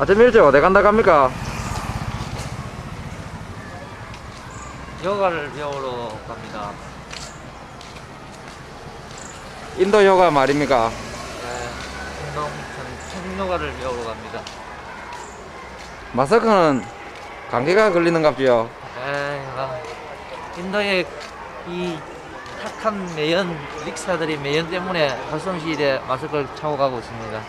아침 일찍 어디 간다 갑니까? 요가를 배우러 갑니다. 인도 요가 말입니까? 네, 운동, 청요가를 배우러 갑니다. 마스크는 감기가 걸리는갑지요? 인도의 이 탁한 매연, 릭사들이 매연 때문에 활성시일에 마스크를 차고 가고 있습니다.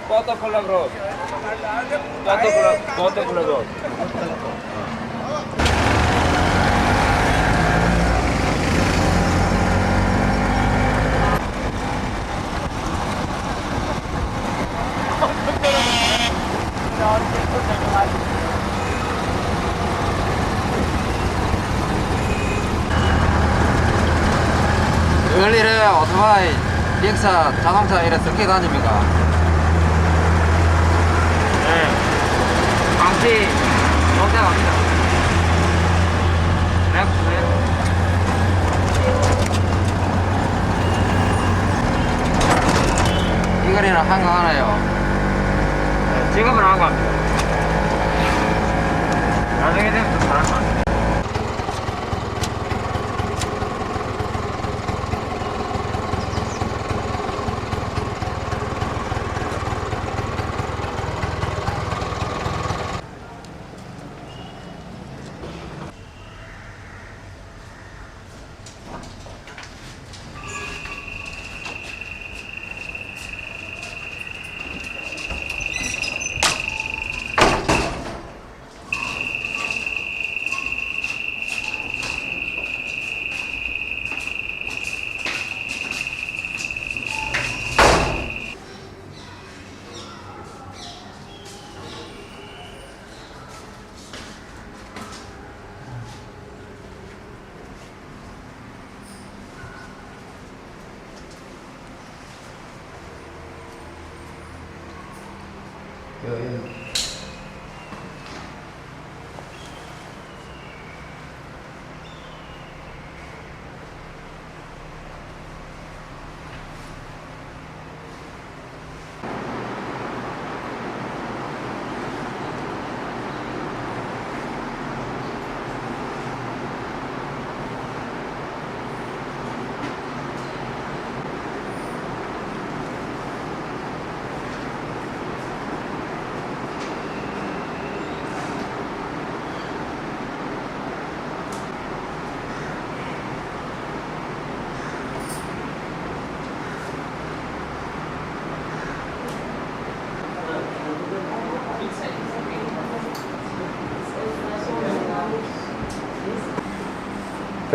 ¿Cuánto por la bro? ¿Cuánto por la bro? 열일에 오토바이, 릭사, 자동차 이래 섞여 다닙니까? 강시 농장 갑니다. 이 거리는 한강하나요? 지금은 안 갑니다. 나중에 되면 좀 다른 거 같아요.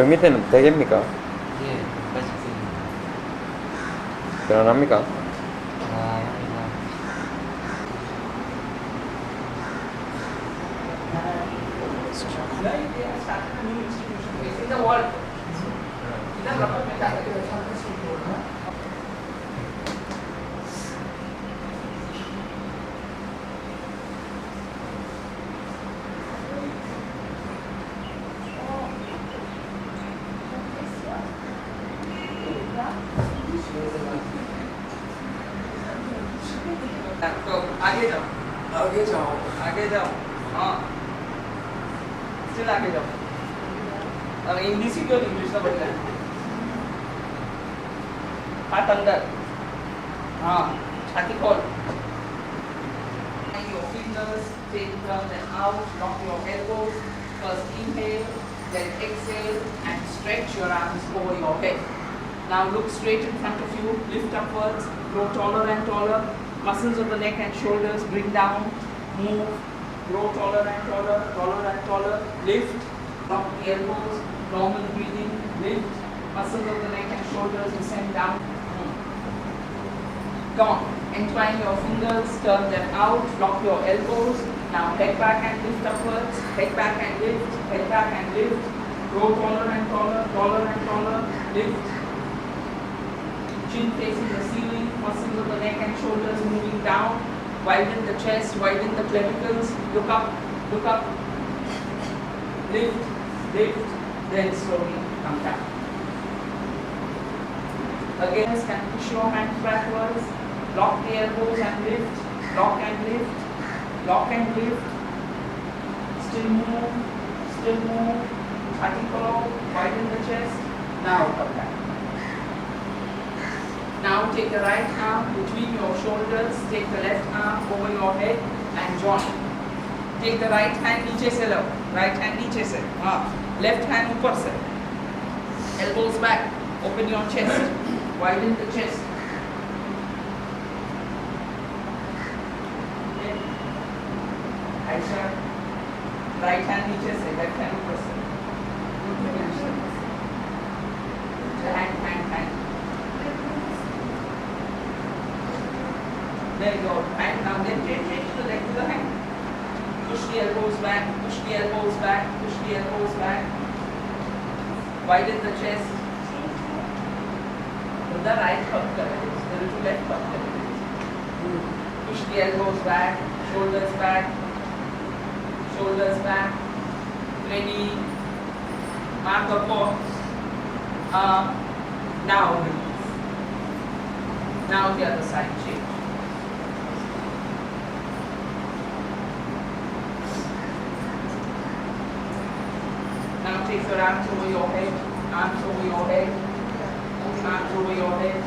저 밑에는 대게입니까? 예, 맛있습니다. 편안합니까? 합니다. तो आगे जाओ आगे जाओ आगे जाओ हाँ स्टिल आगे जाओ अब हिंदी सीखो तो इंग्लिश का बढ़ना है हाथ अंदर हाँ छाती खोल your fingers take down and out lock your elbows first inhale then exhale and stretch your arms over your head now look straight in front of you lift upwards grow taller and taller muscles of the neck and shoulders bring down, move, grow taller and taller, taller and taller, lift, drop the elbows, normal breathing, lift, muscles of the neck and shoulders descend down, move. Come on, entwine your fingers, turn them out, lock your elbows, now head back and lift upwards, head back and lift, head back and lift, grow taller and taller, taller and taller, lift, chin facing the ceiling, muscles of the neck and shoulders moving down, widen the chest, widen the clavicles, look up, lift, lift, then slowly come down. Again, can push your hands backwards, lock the elbows and lift, lock and lift, lock and lift. Still move, articulate, widen the chest. Now come back. Now take the right arm between your shoulders, take the left arm over your head and join. Take the right hand नीचे से लो, right hand नीचे से, left hand ऊपर से. Elbows back, open your chest, widen the chest. Aisha, right hand नीचे से, left hand ऊपर से. Hand. There you go. And now then change the leg to the hand. Push the elbows back, push the elbows back, push the elbows back. Widen the chest. With the right hip curve, the little left hip curve. Push the elbows back, shoulders back, shoulders back. Ready. Mark the pause. Now release. Now the other side change. Now take your arms over your head, arms over your head, arms over your head.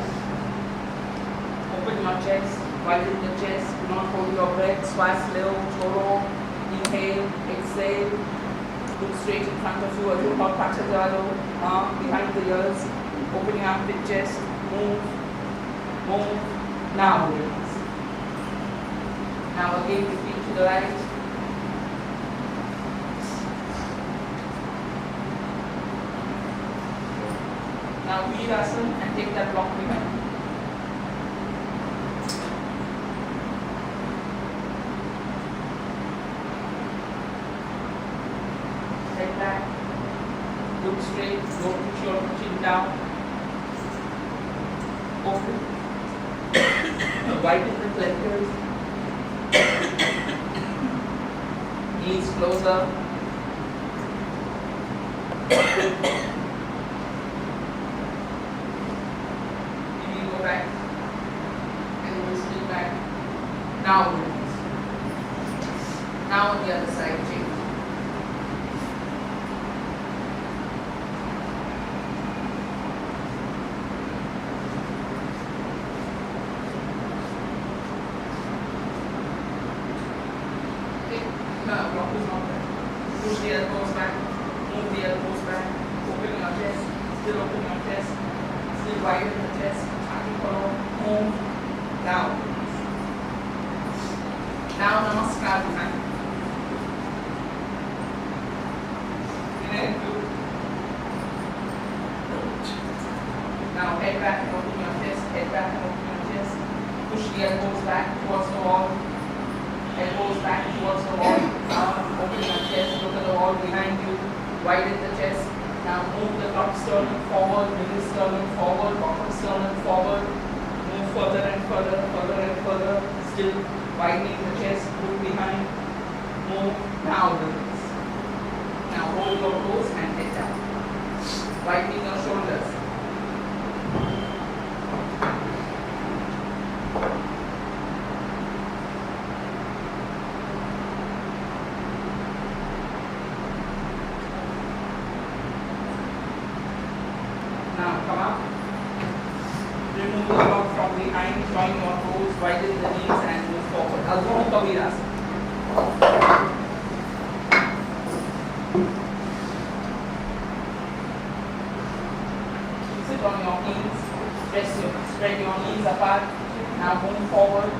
Open your chest, widen the chest, do not hold your breath, swaz slow, choro, inhale, exhale. Look straight in front of you, arm behind the ears. Open your armpit chest, move. Now release. Now again the feet to the right. Now Virasana and take that block behind. Head back. Look straight. Don't push your chin down. Open. Widen the fingers. Knees closer. Back and we'll still back. Now release. Now on the other side change. Okay. No, block is not there. Push the elbows back. Move the elbows back. Open your chest. Still open your chest. Still widen the chest. Move. Now. Now namaskar behind. Now head back and open your chest. Head back and open your chest. Push the elbows back towards the wall. Elbows back towards the wall. Open your chest. Look at the wall behind you. Widen the chest. Now move the top sternum forward, middle sternum forward, bottom sternum forward. Move further and further, further and further. Still widening the chest, pull behind. Move. Now release. Now hold your toes and head down. Widening your shoulders. Now come up. Remove the block from behind, join your toes, widen the knees and move forward. Adho Kavirasana. Sit on your knees, spread your knees apart. Now move forward.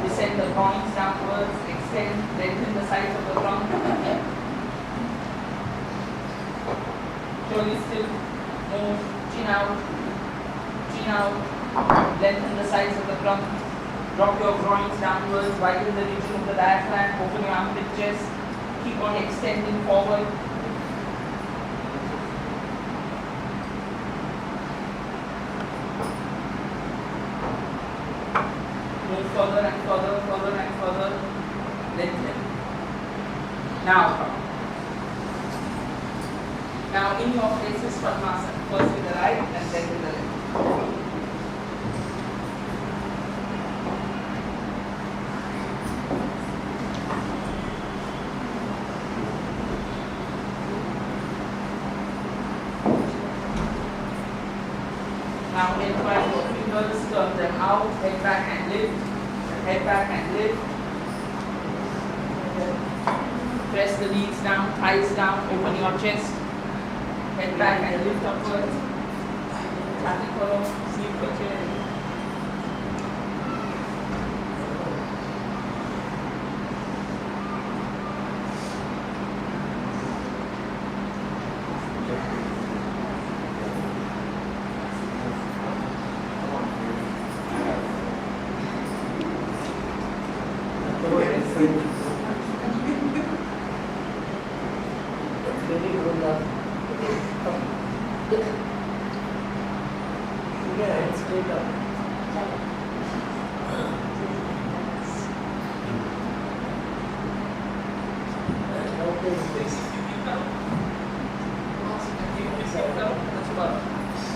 Descend the groins downwards, extend, lengthen the sides of the trunk. Slowly still move. Chin out, lengthen the sides of the trunk, drop your groins downwards, widen the region of the diaphragm, open your armpit chest, keep on extending forward. Move further and further, lengthen. Now come. Now in your places Padmasana, first with the right and then with the left. out, head back and lift, head back and lift. Press the knees down, thighs down, open your chest, head back and lift upwards. Chati karo, sleep bache.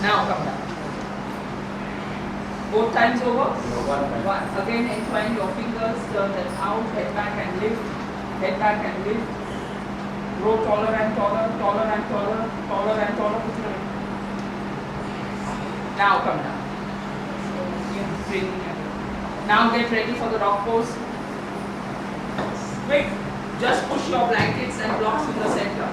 Now come down. Both times over? One. Again, entwine your fingers, turn them out, head back and lift, head back and lift. Grow taller and taller, taller and taller, taller and taller. Now come down. Now get ready for the rock pose. Quick, just push your blankets and blocks in the center.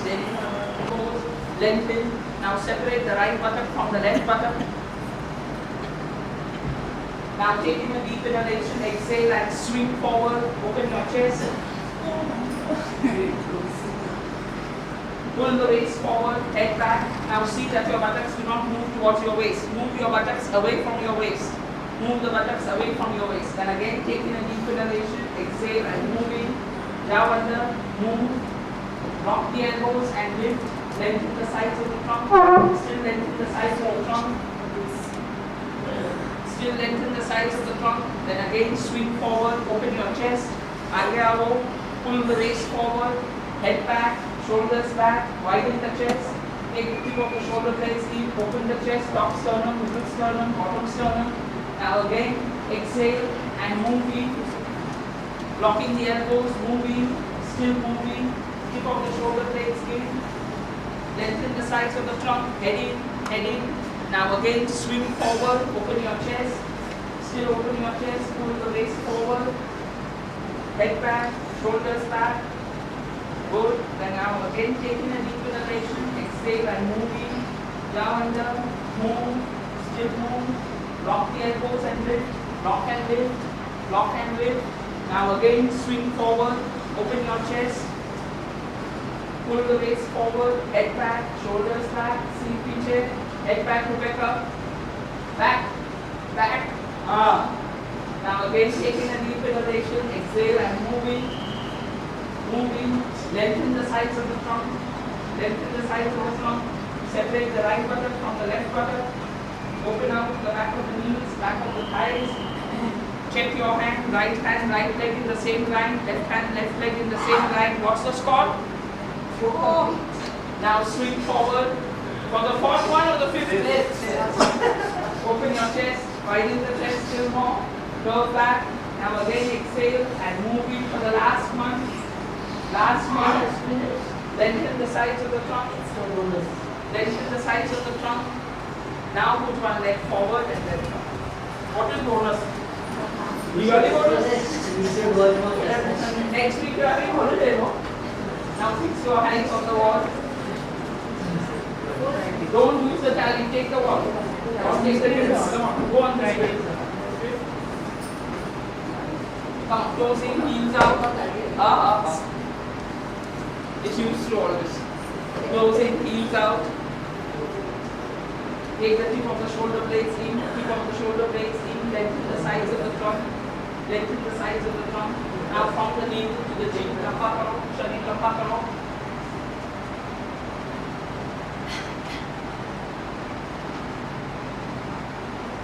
Then pose, lengthen. Now separate the right buttock from the left buttock. Now taking a deep inhalation, exhale and swing forward, open your chest. Pull the waist forward, head back. Now see that your buttocks do not move towards your waist. Move your buttocks away from your waist. Move the buttocks away from your waist. Then again taking a deep inhalation, exhale and moving. Down under, move. Rock the elbows and lift. Lengthen the sides of the trunk. Still lengthen the sides of the trunk. Still lengthen the sides of the trunk. Then again swing forward, open your chest. Aryavo, pull the waist forward, head back, shoulders back, widen the chest. Take the tip of the shoulder blades deep, open the chest, top sternum, middle sternum, bottom sternum. Now again, exhale and move in. Blocking the elbows, moving, still moving. Tip of the shoulder blades in. Lengthen the sides of the trunk, head in, head in. Now again, swing forward, open your chest. Still open your chest, pull the waist forward. Head back, shoulders back. Good. Then now again taking a deep inhalation, exhale and moving. Down under, move, still move. Lock the elbows and lift, lock and lift, lock and lift. Now again swing forward, open your chest. Pull the waist forward, head back, shoulders back, seat piche, head back, Rebecca. Back, back. Now again taking a deep inhalation, exhale and moving. Moving, lengthen the sides of the trunk, lengthen the sides of the trunk, separate the right buttock from the left buttock, open out the back of the knees, back of the thighs, check your hand, right leg in the same line, left hand, left leg in the same line. What's the score? 4. Now swing forward for the fourth one or the fifth? Open your chest, widen the chest still more, curve back. Now again exhale and move in for the last one. Last one, lengthen the sides of the trunk, lengthen the sides of the trunk. Now put one leg forward and then up. What is bonus? You are the bonus? Next week you are having holiday, no? Now fix your hands on the wall. Don't use the tally, take the wall. Don't take the hips. Come on, go on this way. Come on, close in, heels out. It's used to always. Closing, heels out. Take the tip of the shoulder blades in, lengthen the sides of the trunk, lengthen the sides of the trunk. Now from the knee to the chin, lampa karo, sharir lampa karo.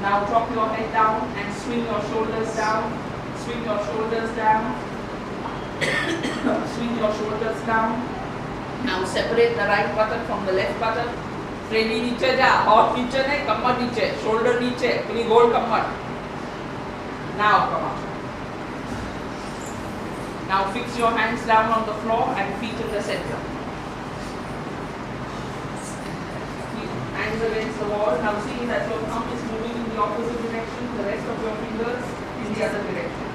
Now drop your head down and swing your shoulders down. Swing your shoulders down. Swing your shoulders down. Now separate the right buttock from the left buttock. Freni नीचे जा, और नीचे नहीं, कमर नीचे, shoulder नीचे, पूरी गोल कमर. Now come on. Now fix your hands down on the floor and feet in the center. Hands against the wall. Now see that your thumb is moving in the opposite direction, the rest of your fingers in the other direction.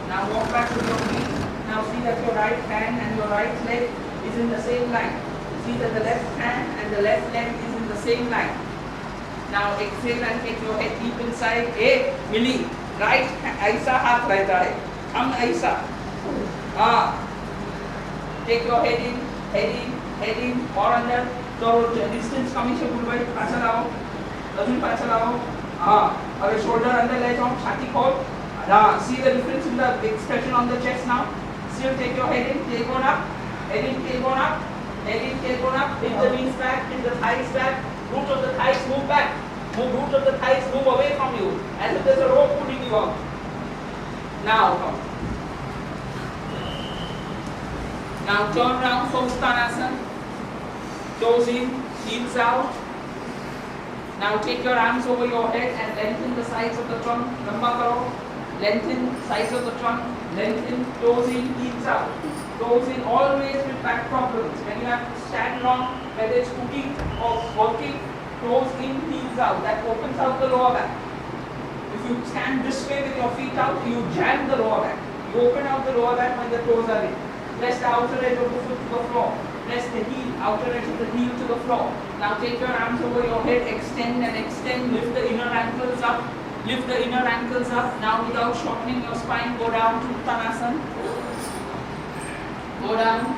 Now walk back with your feet. Now see that your right hand and your right leg is in the same line. See that the left hand and the left leg is in the same line. Now exhale and take your head deep inside. Hey, Millie, right ऐसा हाथ रहता है, हम ऐसा. Take your head in, और अंदर. तो distance कमी से बोल भाई पाछा लाओ, अजून पाछा लाओ. अरे shoulder अंदर ले जाओ, छाती खोल. See the difference in the expression on the chest now. Still take your head in, tail going up, head in, tail going up, head in, tail going up. Lift the knees back, lift the thighs back. Root of the thighs move back. Root of the thighs move away from you, as if there's a rope pulling you up. Now come. Now turn around for Uttanasana. Toes in, heels out. Now take your arms over your head and lengthen the sides of the trunk. Lamba karo. Lengthen sides of the trunk. Lengthen. Toes in, heels out. Toes in, always with back problems. When you have to stand long, whether it's cooking or working, toes in, heels out. That opens out the lower back. If you stand this way with your feet out, you jam the lower back. You open out the lower back when the toes are in. Press the outer edge of the foot to the floor. Press the heel, outer edge of the heel to the floor. Now take your arms over your head, extend and extend. Lift the inner ankles up. Lift the inner ankles up. Now without shortening your spine, go down to Uttanasana. Go down.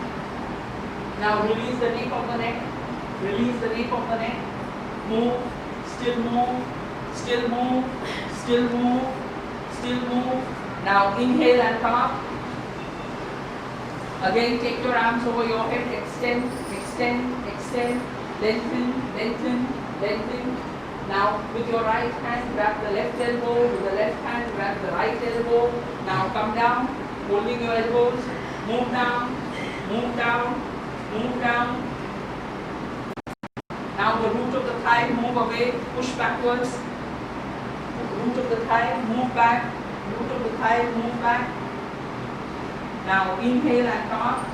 Now release the nape of the neck. Release the nape of the neck. Move. Still move. Still move. Still move. Still move. Now inhale and come up. Again, take your arms over your head, extend, extend, extend, lengthen, lengthen, lengthen. Now, with your right hand, grab the left elbow, with the left hand, grab the right elbow. Now, come down, holding your elbows, move down, move down, move down. Now, the root of the thigh, move away, push backwards. Root of the thigh, move back, root of the thigh, move back. Now inhale and come up,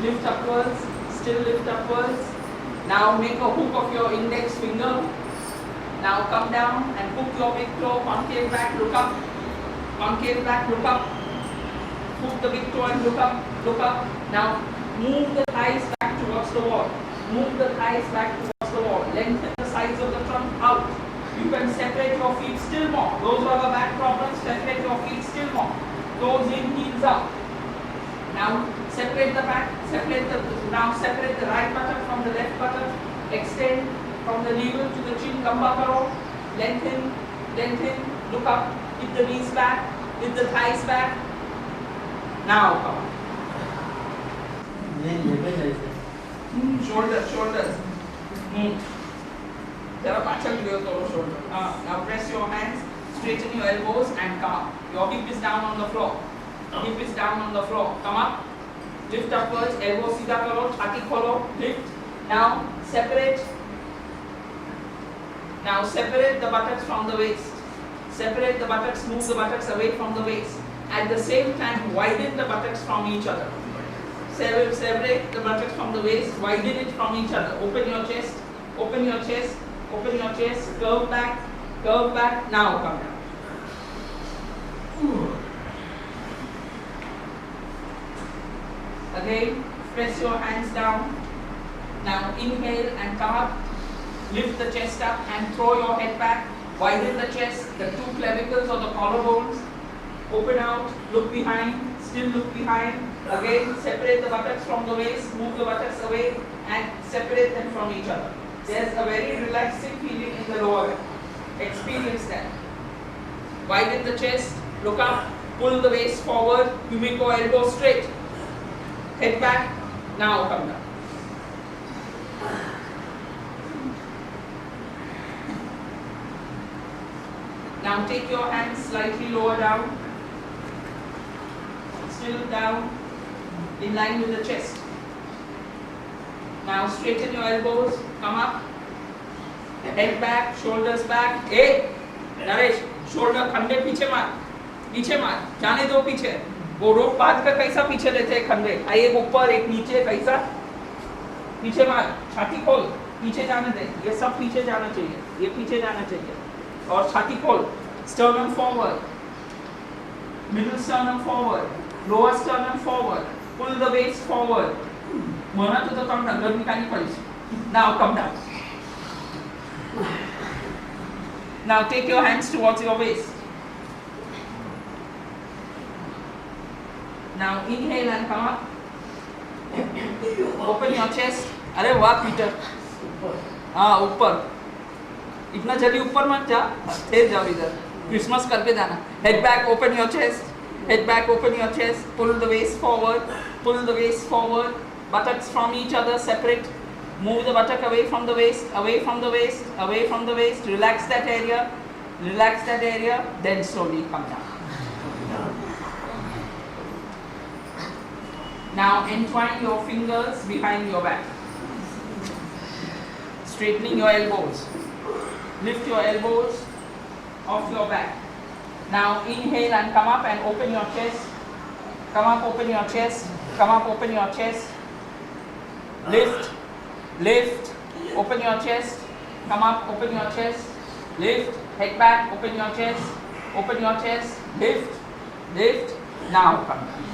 lift upwards, still lift upwards. Now make a hook of your index finger. Now come down and hook your big toe, concave back, look up. Concave back, look up. Hook the big toe and look up, look up. Now move the thighs back towards the wall. Move the thighs back towards the wall. Lengthen the sides of the trunk out. You can separate your feet still more. Those who have a back problem, separate your feet still more. Toes in, heels out. Now separate the back, separate the right buttock from the left buttock, extend from the navel to the chin, Lamba karo, lengthen, lengthen, look up, hit the knees back, hit the thighs back. Now come on. Shoulders. Shoulder. Now press your hands, straighten your elbows and come up. Your hip is down on the floor. Hip is down on the floor. Come up. Lift upwards. Elbow सीधा करो. छाती खोलो. Lift. Now separate. Now separate the buttocks from the waist. Separate the buttocks. Move the buttocks away from the waist. At the same time, widen the buttocks from each other. Separate the buttocks from the waist. Widen it from each other. Open your chest. Open your chest. Open your chest. Curve back. Curve back. Now come down. Again, press your hands down. Now inhale and come up. Lift the chest up and throw your head back. Widen the chest, the two clavicles or the collarbones. Open out, look behind, still look behind. Again, separate the buttocks from the waist, move the buttocks away and separate them from each other. There's a very relaxing feeling in the lower back. Experience that. Widen the chest, look up, pull the waist forward, you make your elbow straight. Head back, now come down. Now take your hands slightly lower down, still down, in line with the chest. Now straighten your elbows, come up, head back, shoulders back. Hey, Naresh, shoulder खंडे पीछे मार, जाने दो पीछे. वो रोप बांध कर कैसा पीछे लेते हैं कंधे, एक ऊपर एक नीचे, कैसा पीछे मार, छाती खोल, पीछे जाने दे, ये सब पीछे जाना चाहिए, ये पीछे जाना चाहिए, और छाती खोल, sternum forward, middle sternum forward, lower sternum forward, pull the waist forward. म्हणा तुझं come down, गर्मी खाली पडीस. Now come down. Now take your hands towards your waist. Now inhale and come up. Open your chest. अरे वाह Peter. हाँ ऊपर. इतना जल्दी ऊपर मत जा. ठहर जाओ इधर. क्रिसमस करके जाना. Head back, open your chest. Head back, open your chest. Pull the waist forward. Pull the waist forward. Buttocks from each other separate. Move the buttock away from the waist. Away from the waist. Away from the waist. Relax that area. Relax that area. Then slowly come down. Now entwine your fingers behind your back. Straightening your elbows. Lift your elbows off your back. Now inhale and come up and open your chest. Come up, open your chest. Come up, open your chest. Lift, lift, open your chest. Come up, open your chest. Lift, head back, open your chest. Open your chest. Lift, lift. Now come down.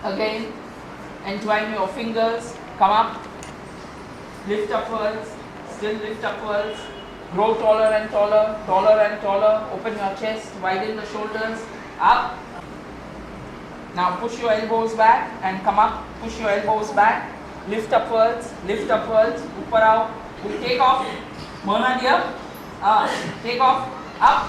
Again, entwine your fingers, come up, lift upwards, still lift upwards, grow taller and taller, taller and taller, open your chest, widen the shoulders, up. Now push your elbows back and come up, push your elbows back, lift upwards, upar out, take off, Mona dear, take off, up,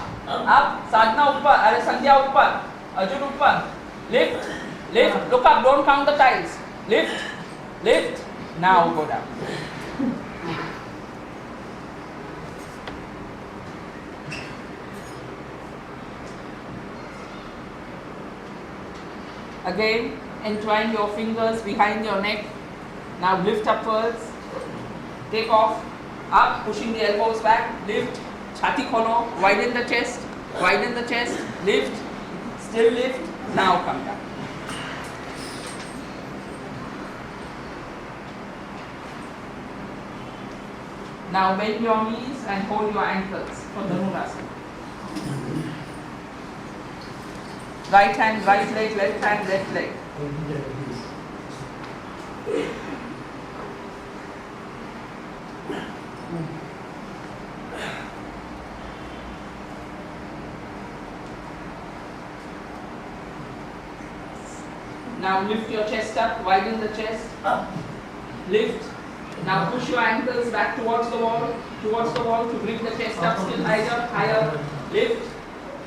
Sadhana upar, Are Sandhya upar, Arjun upar, lift, lift, look up, don't count the tiles. Lift, lift, now go down. Again, entwine your fingers behind your neck. Now lift upwards. Take off, up, pushing the elbows back. Lift, chhati kholo, widen the chest, lift, still lift, now come down. Now bend your knees and hold your ankles for Dhanurasana. Right hand, right leg, left hand, left leg. Now lift your chest up, widen the chest. Lift. Now push your ankles back towards the wall to bring the chest up still higher. Lift,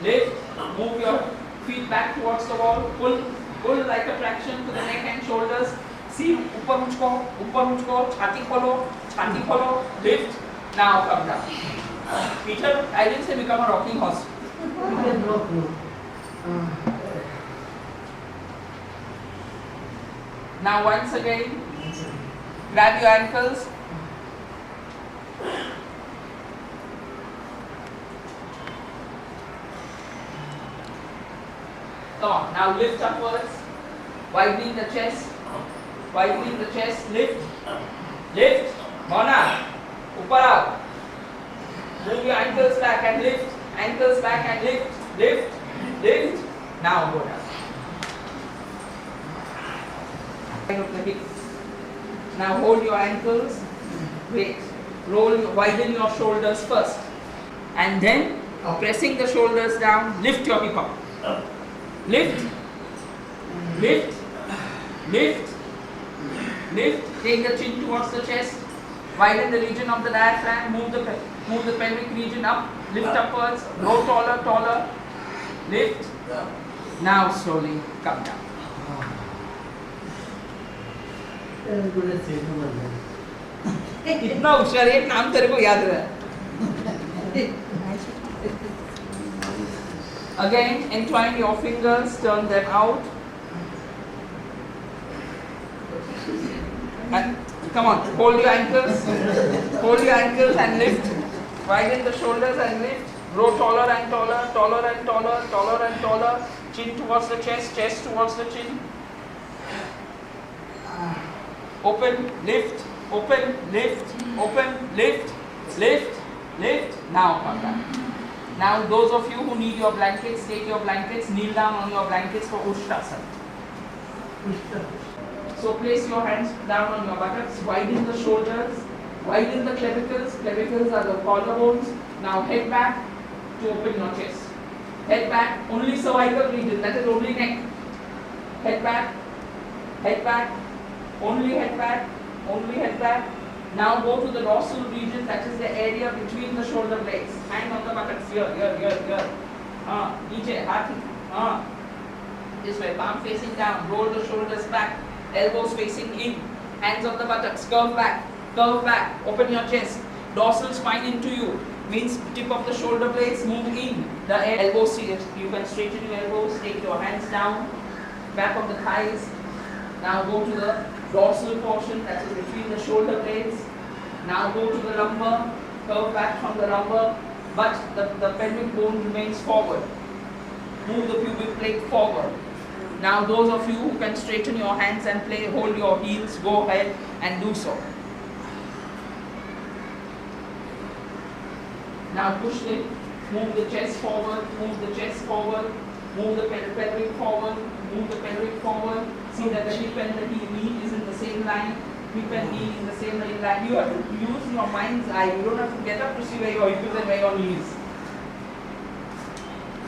lift. Move your feet back towards the wall. Pull like a traction to the neck and shoulders. See, ऊपर मुझको, छाती खोलो, lift. Now come down. Peter, I didn't say become a rocking horse. Now once again, grab your ankles. Come on, now lift upwards, widening the chest, lift, Mona, upar out. Move your ankles back and lift, now go down. Of the hips. Now hold your ankles, wait, widen your shoulders first, and then pressing the shoulders down, lift your hip up. Lift, take the chin towards the chest, widen the region of the diaphragm, move the pelvic region up, lift upwards, grow taller, lift, now slowly come down. कितना होशियार है, नाम तेरे को याद रहा. Again, entwine your fingers, turn them out. And Come on, hold your ankles. Hold your ankles and lift. Widen the shoulders and lift. Grow taller and taller, taller and taller, taller and taller. Chin towards the chest, chest towards the chin. Open, lift, open, lift, open, lift, lift, lift. Now come back. Now those of you who need your blankets, take your blankets, kneel down on your blankets for Ushtasana. So place your hands down on your buttocks, widen the shoulders, widen the clavicles. Clavicles are the collarbones. Now head back to open your chest. Head back, only cervical region, that is only neck. Head back, only head back, only head back. Now go to the dorsal region, that is the area between the shoulder blades. Hand on the buttocks, here. Niche, haath. This way, palm facing down, roll the shoulders back, elbows facing in, hands on the buttocks, curve back, open your chest, dorsal spine into you, means tip of the shoulder blades move in, the elbows, you can straighten your elbows, take your hands down, back of the thighs. Now go to the dorsal portion, that is between the shoulder blades. Now go to the lumbar, curve back from the lumbar, but the pelvic bone remains forward. Move the pubic plate forward. Now those of you who can straighten your hands and hold your heels, go ahead and do so. Now push it, move the chest forward, move the chest forward, move the pelvic forward, move the pelvic forward. See that the hip and the knee is in the same line, hip and knee in the same line. You have to use your mind's eye, you don't have to get up to see where your hip is and where your knee is.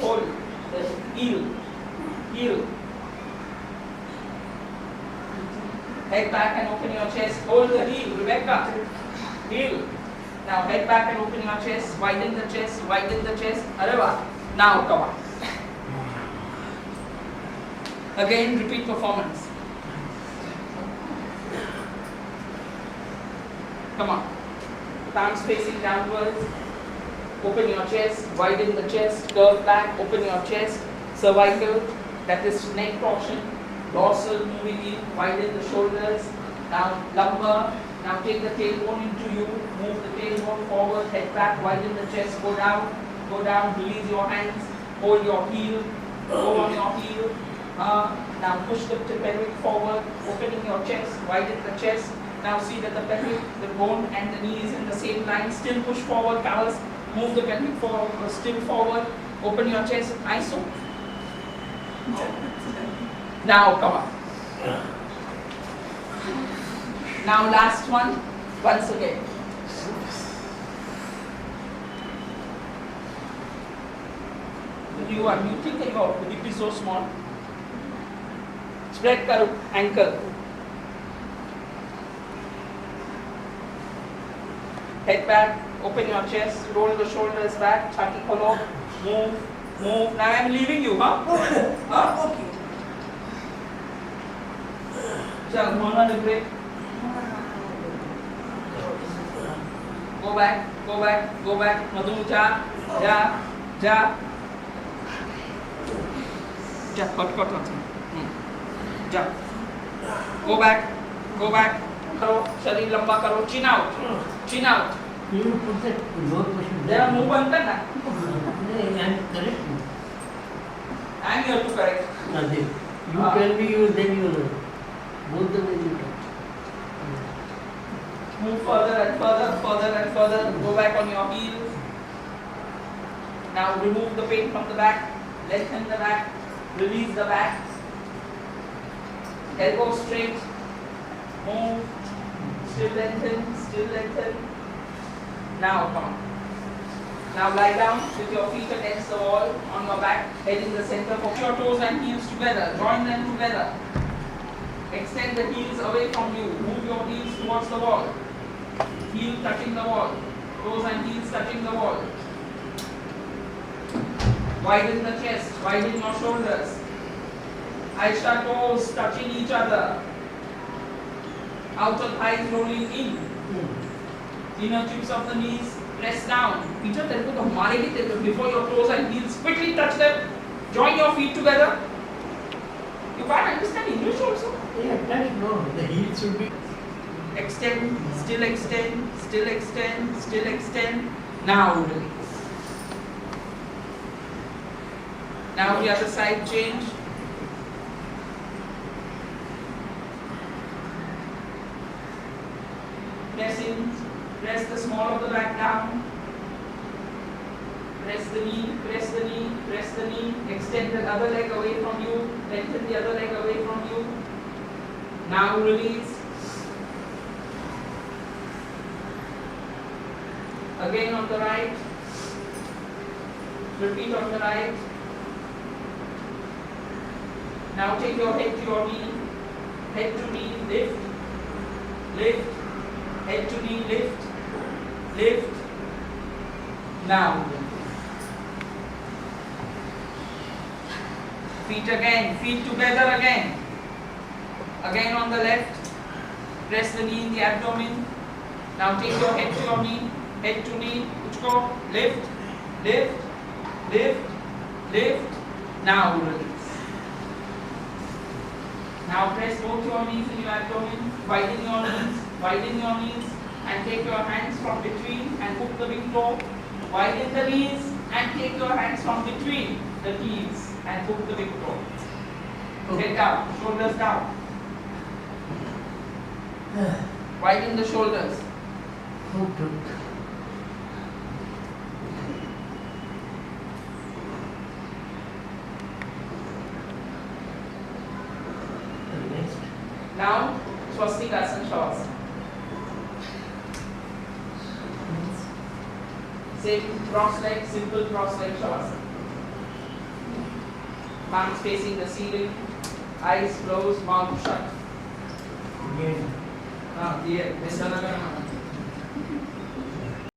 Hold the heel. Head back and open your chest. Hold the heel, Rebecca. Heel. Now head back and open your chest. Widen the chest. Areva. Now come on. Again, repeat performance. Come on. Palms facing downwards. Open your chest. Widen the chest. Curve back. Open your chest. Cervical. That is neck portion. Dorsal moving in, widen the shoulders. Now lumbar. Now take the tailbone into you. Move the tailbone forward. Head back. Widen the chest. Go down. Release your hands. Hold your heel. Go on your heel. Now push the pelvic forward. Opening your chest. Widen the chest. Now see that the pelvic, the bone and the knee is in the same line. Still push forward. Cows. Move the pelvic forward. Still forward. Open your chest. ISO. Now come on. Now last one. Once again. You think that your hip is so small? Spread karo ankle. Head back. Open your chest. Roll the shoulders back. Chati kholo. Move. Now I am leaving you, huh? Okay. Chal, hold a break. Go back. Madhu, ja. Hot. Ja. Go back. Karo, sharir lamba karo. Chin out. You put that lower position There there. are move anta na. I am correct. I am here to correct. Nothing. You tell me, then you learn. Both the ways you talk. Move further and further. Go back on your heels. Now remove the pain from the back. Lengthen the back. Release the back. Elbow straight. Move. Still lengthen. Now come on. Now lie down with your feet against the wall on your back, head in the center. Put your toes and heels together. Join them together. Extend the heels away from you. Move your heels towards the wall. Heel touching the wall. Toes and heels touching the wall. Widen the chest. Widen your shoulders. Aisha toes touching each other. Outer thighs rolling in. Inner tips of the knees press down. Peter, before your toes and heels, quickly touch them. Join your feet together. You can't understand English also? Yeah, touch no. The heel should be. extend, still extend, still extend, still extend. Now release. Now the other side change. Press in, press the small of the back down. Press the knee, press the knee, press the knee. Extend the other leg away from you. Lengthen the other leg away from you. Now release. Again on the right. Repeat on the right. Now take your head to your knee. Head to knee, lift. Lift. Head to knee, lift. Lift. Now. Feet again. Feet together again. Again on the left. Press the knee in the abdomen. Now take your head to your knee. Head to knee. Uchko. Lift. Lift. Lift. Lift. Now release. Now press both your knees in your abdomen. Widen your knees. Widen your knees. And take your hands from between and hook the big toe. Widen the knees and take your hands from between the knees and hook the big toe. Head down. Shoulders down. Widen the shoulders. Next. Now, Swastikasana Shavasana. Same cross leg, simple cross leg Shavasana. Palms facing the ceiling, eyes closed, mouth shut. Again. Here,